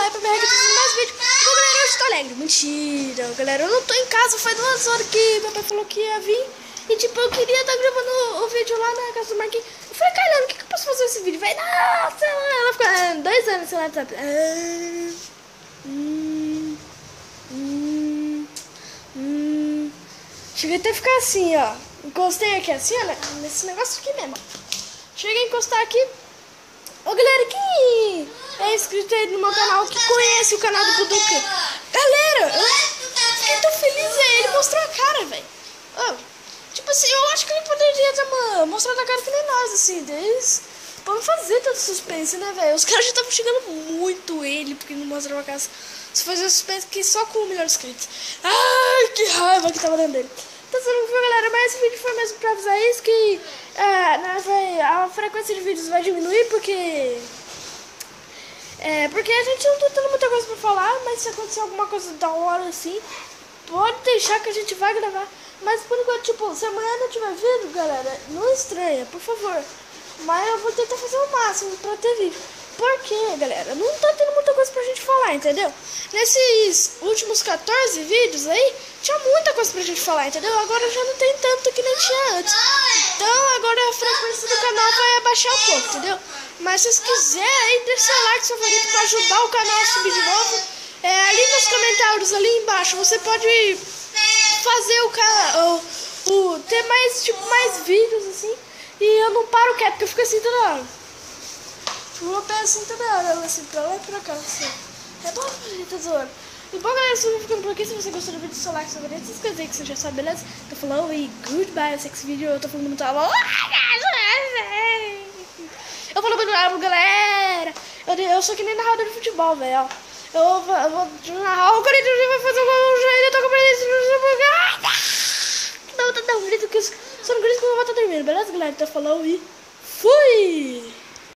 like pra me arrebentar mais vídeo. Bom, galera, hoje tô alegre. Mentira, galera, eu não tô em casa, faz 2 horas que meu pai falou que ia vir. E tipo, eu queria estar gravando o vídeo lá na casa do Marquinhos. Eu falei, caramba, o que eu posso fazer esse vídeo? Vai, não, sei lá, ela ficou 2 anos sem WhatsApp. Cheguei até a ficar assim, ó. Encostei aqui assim, ó, nesse negócio aqui mesmo. Cheguei a encostar aqui. Ô, galera, quem é inscrito aí no meu canal, que conhece o canal do Buduca? Galera, eu fiquei tão feliz, ele mostrou a cara, velho. Tipo assim, eu acho que ele poderia ter mostrado a cara que nem nós, assim, pra fazer tanto suspense, né, velho? Os caras já estavam chegando muito ele, porque não mostrava a cara. Se fazer suspense que só com 1 milhão de inscritos. Ai, que raiva que tava dentro dele. Então, não foi, galera, mas esse vídeo foi mesmo pra avisar isso, que a frequência de vídeos vai diminuir, porque a gente não tá tendo muita coisa pra falar, mas se acontecer alguma coisa da hora, assim, pode deixar que a gente vai gravar. Mas por enquanto, tipo, se amanhã não tiver vídeo, galera, não estranha, por favor. Mas eu vou tentar fazer o máximo pra ter vídeo. Porque, galera, não tá tendo muita coisa pra gente falar, entendeu? Nesses últimos 14 vídeos aí, tinha muita coisa pra gente falar, entendeu? Agora já não tem tanto que nem tinha antes. Então agora a frequência do canal vai abaixar um pouco, entendeu? Mas se vocês quiserem aí, deixa seu like favorito pra ajudar o canal a subir de novo. Ali nos comentários, ali embaixo, você pode fazer o canal, ter mais vídeos assim. E eu não paro quieto, porque eu fico assim toda hora. Vou pé assim toda hora, assim, pra lá e pra cá, assim. É bom, gente, zoando. E bom, galera, eu vou ficando por aqui. Se você gostou do vídeo, seu like, seu favorito, se inscrever, que você já sabe, beleza? Tô falando e goodbye, esse vídeo, eu tô falando muito alô. Eu falo muito alô, galera. Eu sou que nem narrador de futebol, velho. Eu vou narrar, o Corinthians vai fazer um gol, eu tô com não, grito que só não grito que eu vou estar dormindo, beleza, galera? Então falou e fui!